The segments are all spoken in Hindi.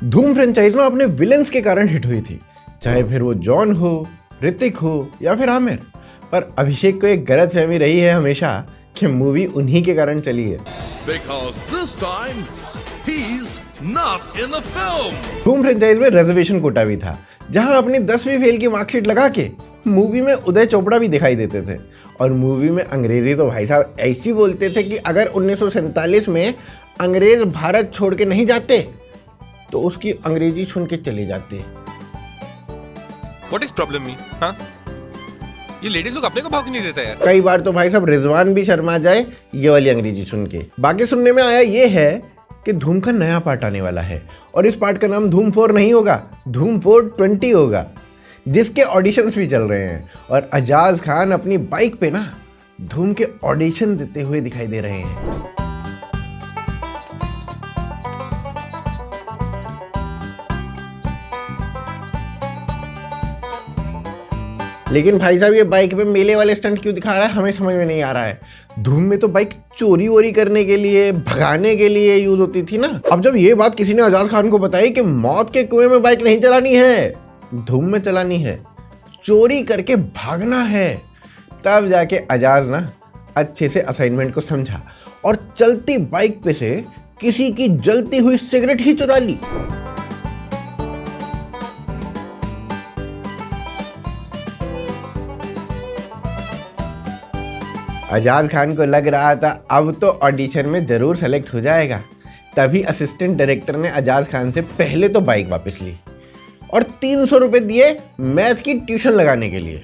धूम फ्रेंचाइज ना अपने विलेंस के कारण हिट हुई थी, चाहे फिर वो जॉन हो, ऋतिक हो या फिर आमिर। पर अभिषेक को एक गलतफहमी रही है हमेशा कि मूवी उन्हीं के कारण चली है। Because this time he's not in the film. धूम फ्रेंचाइज में रिजर्वेशन कोटा भी था, जहां अपनी 10वीं फेल की मार्कशीट लगा के मूवी में उदय चोपड़ा भी दिखाई देते थे। और मूवी में अंग्रेजी तो भाई साहब ऐसी बोलते थे कि अगर 1947 में अंग्रेज भारत छोड़ के नहीं जाते तो उसकी अंग्रेजी सुन के चले जाते। What is problem me? हाँ? ये लेडीज लोग अपने को भाव क्यों नहीं देता यार? कई बार तो भाई साहब रिजवान भी शर्मा जाए ये वाली अंग्रेजी सुन के। बाकी सुनने में आया ये है कि धूम का नया पार्ट आने वाला है और इस पार्ट का नाम धूम 4 नहीं होगा, धूम 420 होगा, जिसके ऑडिशंस भी चल रहे हैं। और अजाज खान अपनी बाइक पे ना धूम के ऑडिशन देते हुए दिखाई दे रहे हैं। लेकिन भाई साहब ये बाइक पे मेले वाले स्टंट क्यों दिखा रहा है हमें समझ में नहीं आ रहा है। धूम में तो बाइक चोरी वोरी करने के लिए, भगाने के लिए यूज होती थी ना। अब जब ये बात किसी ने अजाज खान को बताई कि मौत के कुएं में बाइक नहीं चलानी है, धूम में चलानी है, चोरी करके भागना है, तब जाके अजाज ना अच्छे से असाइनमेंट को समझा और चलती बाइक पे से किसी की जलती हुई सिगरेट ही चुरा ली। अजाज खान को लग रहा था अब तो ऑडिशन में जरूर सेलेक्ट हो जाएगा, तभी असिस्टेंट डायरेक्टर ने अजाज खान से पहले तो बाइक वापस ली और 300 रुपये दिए मैथ की ट्यूशन लगाने के लिए,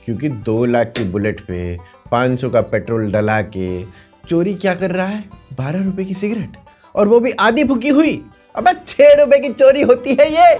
क्योंकि 2 लाख की बुलेट पे 500 का पेट्रोल डला के चोरी क्या कर रहा है, 12 रुपए की सिगरेट, और वो भी आधी फूकी हुई। अब 6 रुपए की चोरी होती है ये।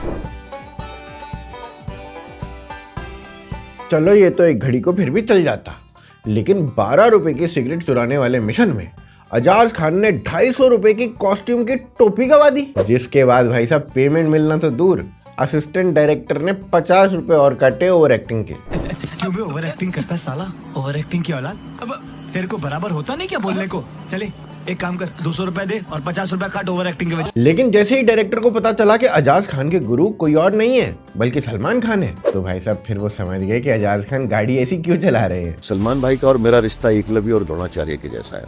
चलो ये तो एक घड़ी को फिर भी चल जाता, लेकिन 12 रुपए की सिगरेट चुराने वाले मिशन में अजाज खान ने 250 रुपए की कॉस्ट्यूम की टोपी गवा दी, जिसके बाद भाई साहब पेमेंट मिलना तो दूर, असिस्टेंट डायरेक्टर ने 50 रुपए और काटे ओवर एक्टिंग के। क्यों बे ओवर एक्टिंग करता है साला? ओवर एक्टिंग की औलाद, अब तेरे को बराबर होता नहीं क्या बोलने को? चले एक काम कर, 200 रुपए दे और 50 रुपए काट ओवर एक्टिंग के वजह। लेकिन जैसे ही डायरेक्टर को पता चला कि अजाज खान के गुरु कोई और नहीं है बल्कि सलमान खान है, तो भाई साहब फिर वो समझ गए कि अजाज खान गाड़ी ऐसी क्यों चला रहे हैं। सलमान भाई का और मेरा रिश्ता एकलव्य और द्रोणाचार्य के जैसा है।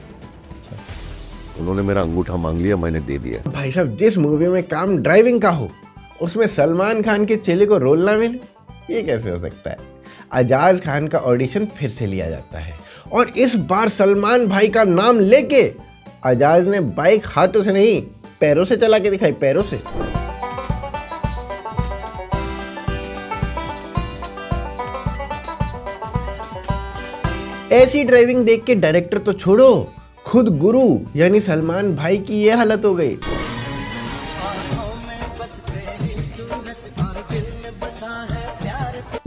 उन्होंने मेरा अंगूठा मांग लिया, मैंने दे दिया। भाई साहब जिस मूवी में काम ड्राइविंग का हो उसमें सलमान खान के चेले को रोल ना मिले, ये कैसे हो सकता है। अजाज खान का ऑडिशन फिर से लिया जाता है और इस बार सलमान भाई का नाम लेके अजाज ने बाइक हाथों से नहीं पैरों से चला के दिखाई, पैरों से। ऐसी ड्राइविंग देख के डायरेक्टर तो छोड़ो, खुद गुरु यानी सलमान भाई की ये हालत हो गई।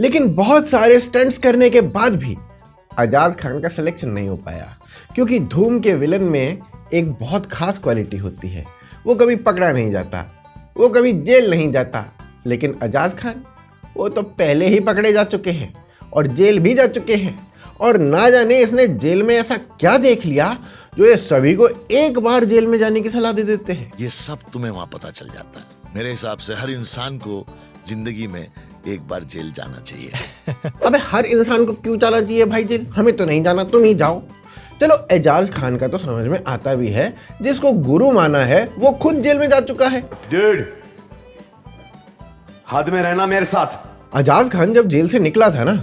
लेकिन बहुत सारे स्टंट्स करने के बाद भी अजाज खान का सिलेक्शन नहीं हो पाया, क्योंकि धूम के विलन में एक बहुत खास क्वालिटी होती है, वो कभी पकड़ा नहीं जाता, वो कभी जेल नहीं जाता। लेकिन अजाज खान वो तो पहले ही पकड़े जा चुके हैं और जेल भी जा चुके हैं, और ना जाने इसने जेल में ऐसा क्या देख लिया जो ये सभी को एक बार जेल में जाने की सलाह दे देते हैं। ये सब तुम्हें वहाँ पता चल जाता है। मेरे हिसाब से हर इंसान को जिंदगी में एक बार जेल जाना चाहिए। अबे हर इंसान को क्यों जाना चाहिए भाई जेल? हमें तो नहीं जाना, तुम ही जाओ। चलो एजाज खान का तो समझ में आता भी है, जिसको गुरु माना है वो खुद जेल में जा चुका है। डूड, हद में रहना मेरे साथ। अजाज खान जब जेल से निकला था ना,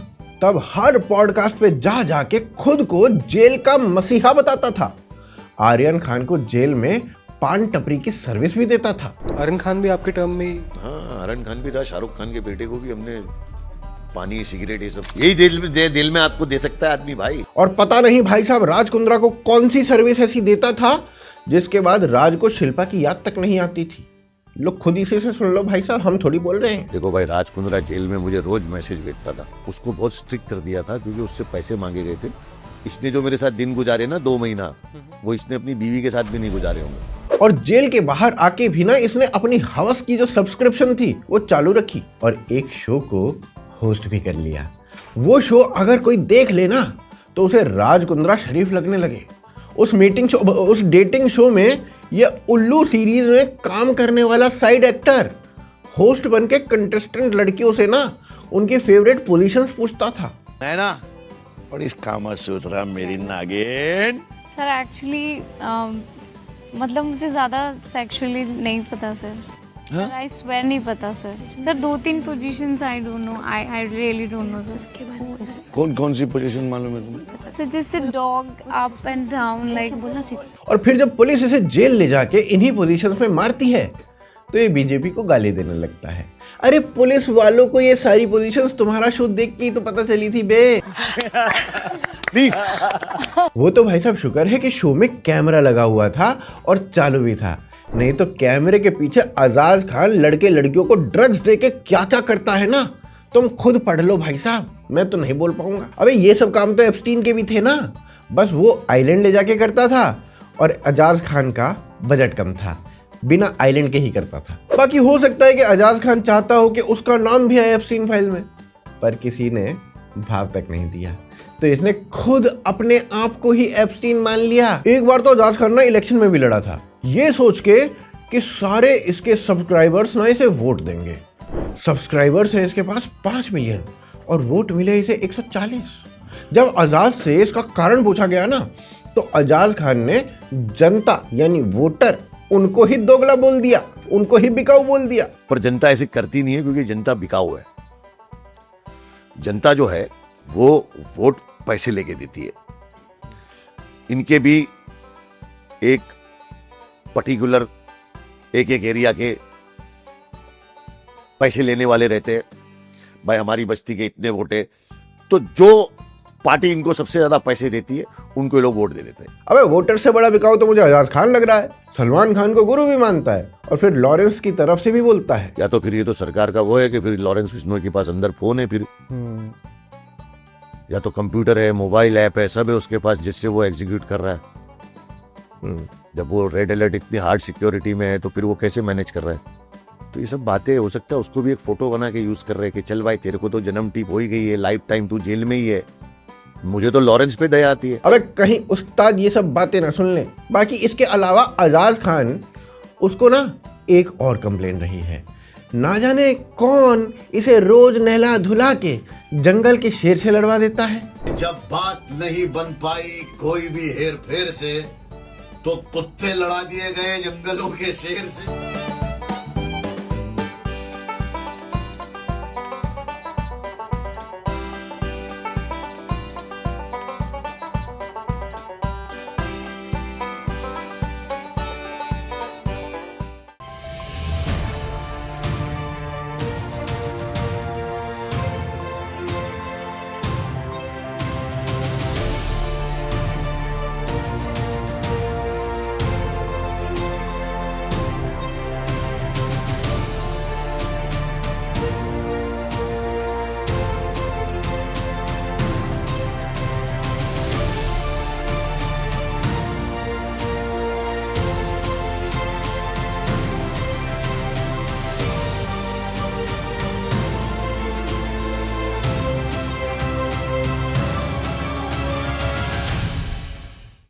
तब हर पॉडकास्ट पे जा जाके खुद को जेल का मसीहा बताता था। आर्यन खान को जेल में पान टपरी की सर्विस भी देता था। आर्यन खान भी आपके टर्म में? हाँ, आर्यन खान भी था, शाहरुख खान के बेटे को भी हमने पानी, सिगरेट, ये सब यही दिल में आपको दे सकता है आदमी भाई। और पता नहीं भाई साहब राज कुंद्रा को कौन सी सर्विस ऐसी देता था जिसके बाद राज को शिल्पा की याद तक नहीं आती थी। लोग खुद इसी से सुन लो भाई साहब, हम थोड़ी बोल रहे हैं। देखो भाई, राज कुंद्रा जेल में मुझे रोज मैसेज भेजता था। उसको बहुत स्ट्रिक्ट कर दिया था क्योंकि उससे पैसे मांगे गए थे। इसने जो मेरे साथ दिन गुजारे ना 2 महीना, वो इसने अपनी बीवी के साथ भी नहीं गुजारे होंगे। और जेल के बाहर आके भी ना इसने अपनी हवस की जो सब्सक्रिप्शन थी वो चालू रखी और एक शो को होस्ट भी कर लिया। वो शो अगर कोई देख लेना तो उसे राज कुंद्रा शरीफ लगने लगे। उस डेटिंग शो में ये उल्लू सीरीज में काम करने वाला साइड एक्टर होस्ट बन के कंटेस्टेंट लड़कियों से ना उनके फेवरेट पोजीशंस पूछता था। है ना? और इस कामा सूत्रा मेरी नागिन। सर एक्चुअली मतलब मुझे ज़्यादा सेक्सुअली नहीं पता सर। सर आई स्वेयर नहीं पता sir. Sir 2-3 positions I don't know, I really don't know sir. उसके बारे में कौन कौन सी पोजीशन मालूम है तुम्हें? सर जैसे dog up and down like बोलना सीख। और फिर जब पुलिस इसे जेल ले जाके इन्हीं पोजीशंस में मारती है तो ये बीजेपी को गाली देने लगता है। अरे पुलिस वालों को ये सारी पोजीशंस तुम्हारा शो देख के ही तो पता चली थी बे। प्लीज। वो तो भाई साहब शुक्र है कि शो में कैमरा लगा हुआ था और चालू भी था, नहीं तो कैमरे के पीछे अजाज खान लड़के लड़कियों को ड्रग्स देके क्या क्या करता है ना, तुम खुद पढ़ लो भाई साहब, मैं तो नहीं बोल पाऊंगा। अबे ये सब काम तो एप्स्टीन के भी थे ना, बस वो आइलैंड ले जाके करता था और अजाज खान का बजट कम था, बिना आइलैंड के ही करता था। बाकी हो सकता है कि अजाज खान चाहता हो कि उसका नाम भी आए एप्स्टीन फाइल में, पर किसी ने भाव तक नहीं दिया, तो इसने खुद अपने आप को ही एप्स्टीन मान लिया। एक बार तो अजाज खान ना इलेक्शन में भी लड़ा था, ये सोच के कि सारे इसके सब्सक्राइबर्स ना इसे वोट देंगे। सब्सक्राइबर्स है इसके पास 5 मिलियन और वोट मिले इसे 140। जब अजाज से इसका कारण पूछा गया ना, तो अजाज खान ने जनता यानी वोटर उनको ही दोगला बोल दिया, उनको ही बिकाऊ बोल दिया। पर जनता ऐसे करती नहीं है क्योंकि जनता बिकाऊ है। जनता जो है वो वोट पैसे लेके देती है। इनके भी एक पर्टिकुलर एक एरिया के पैसे लेने वाले रहते हैं। भाई हमारी बस्ती के इतने वोट है, तो जो पार्टी इनको सबसे ज्यादा पैसे देती है उनको ये लोग वोट दे देते हैं। अबे वोटर से बड़ा बिकाऊ तो मुझे अजाज खान लग रहा है। सलमान खान को गुरु भी मानता है और फिर लॉरेंस की तरफ से भी बोलता है। या तो फिर ये तो सरकार का वो है कि फिर लॉरेंस बिश्नोई के पास अंदर फोन है, फिर या तो कंप्यूटर है, मोबाइल ऐप है, सब है उसके पास जिससे वो एग्जीक्यूट कर रहा है। जब वो रेड अलर्ट इतनी हार्ड सिक्योरिटी में है तो फिर वो कैसे मैनेज कर रहा है? तो ये सब बातें हो सकता है उसको भी एक फोटो बना के यूज कर रहे हैं कि चल भाई तेरे को तो जन्म टीप हो ही गई है, लाइफ टाइम तू जेल में ही है। मुझे तो लॉरेंस पे दया आती है। अबे कहीं उस्ताद ये सब बातें ना सुन ले। बाकी इसके अलावा अजाज खान उसको ना एक और कंप्लेन रही है, ना जाने कौन इसे रोज नहला धुला के जंगल के शेर से लड़वा देता है। जब बात नहीं बन पाई कोई भी हेर फेर से, तो कुत्ते लड़ा दिए गए जंगलों के शेर से।